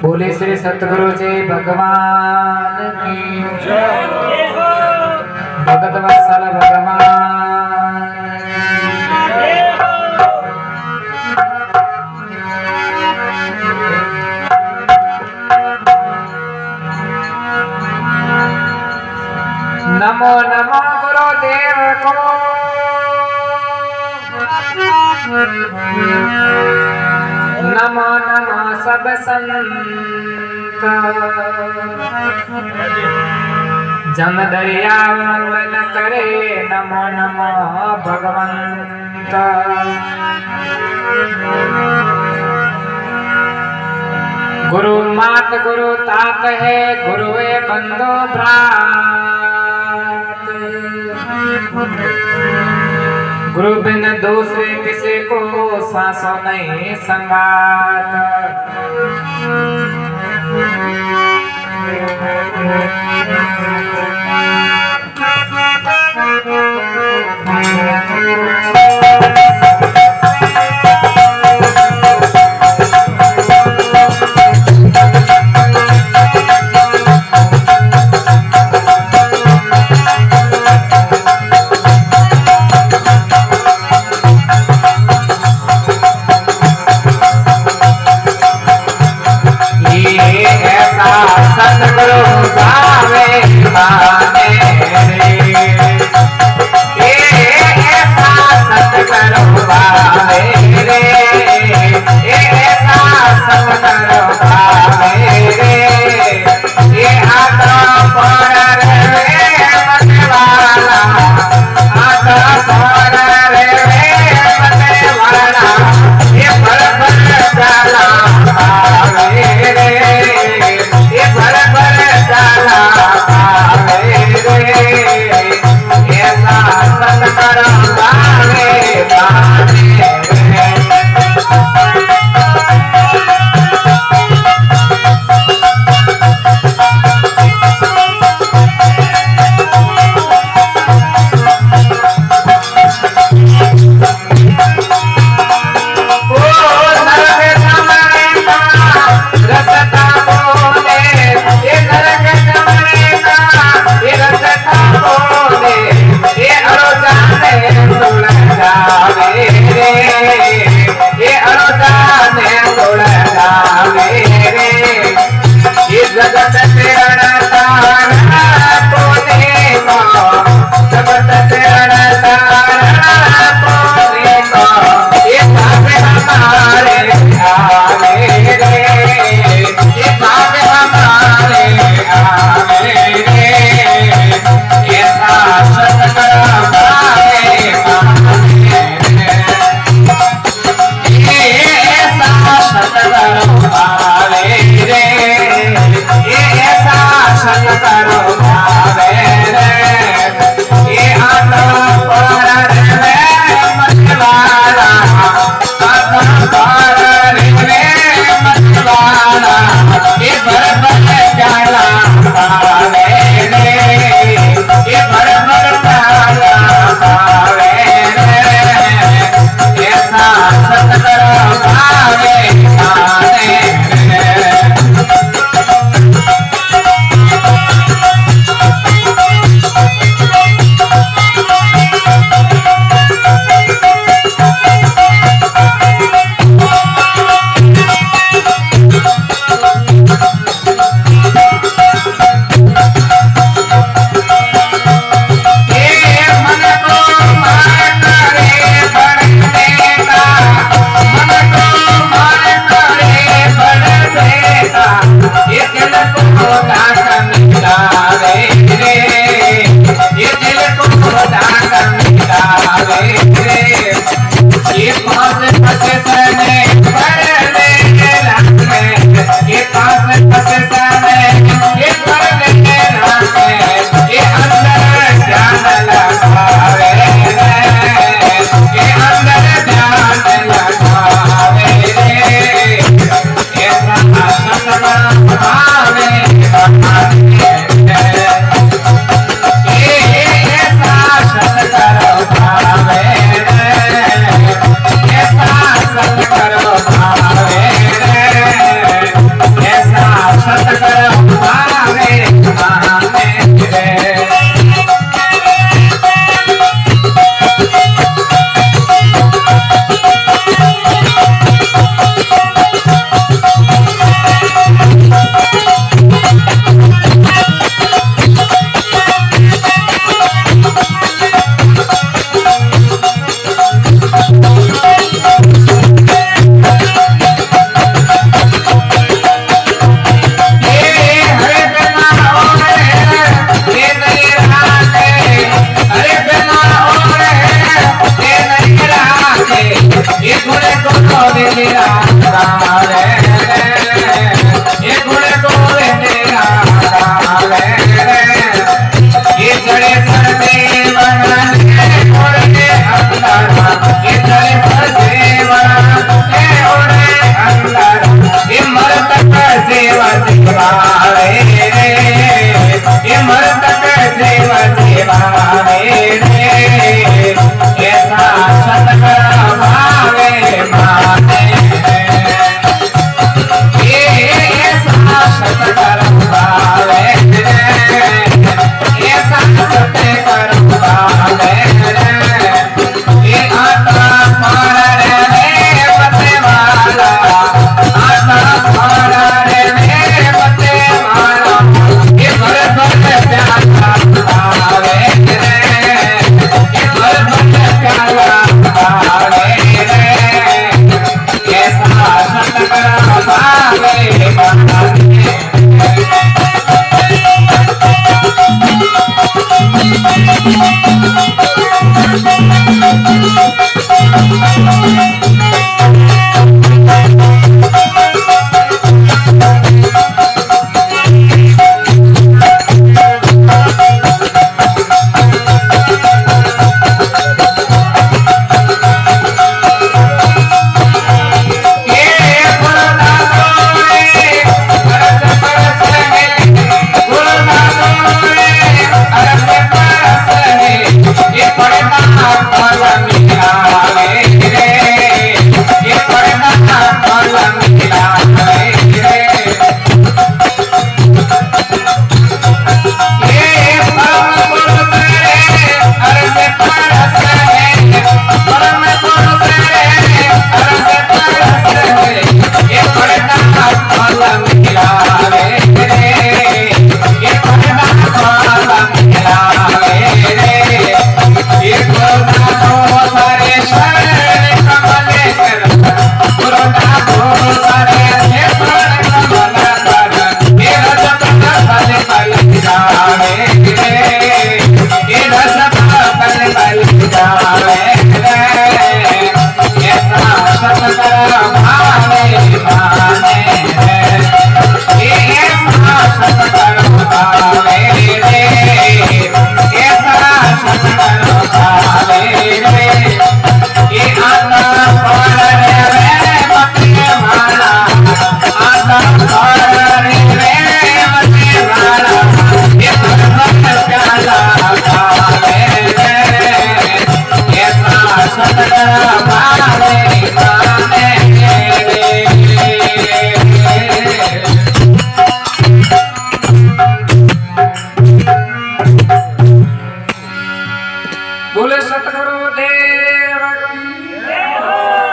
बोले श्री सतगुरु जी भगवान की जय। भगत वत्सल भगवान नमो नमो गुरुदेव को नमो नमो सब संत जम दरिया मंगल करे नमो नमो भगवंत। गुरु मात गुरु तात है गुरु बंधु भ्रात। गुरु बिन दूसरे किसी को सांसों नहीं संगात। सतगुरु गावे माने रे, ऐसा सतगुरु गावे ये गुण गोविंद गावे ये जड़े सरदे बनाने ओढ़े अंदर ये जड़े सरदे बनाने ओढ़े अंदर ये मरतक जीवा जीवावे ये मरतक जीवा जीवावे ऐसा सतगुरु भावे माने ऐसा सतगुरु भावे ऐसा सतगुरु भावे ये आता मारा रे पते वाला आता मारा रे पते वाला ये भर भर प्याला भावे ये भर भर प्याला भावे ऐसा सतगुरु भावे माने Sat Karam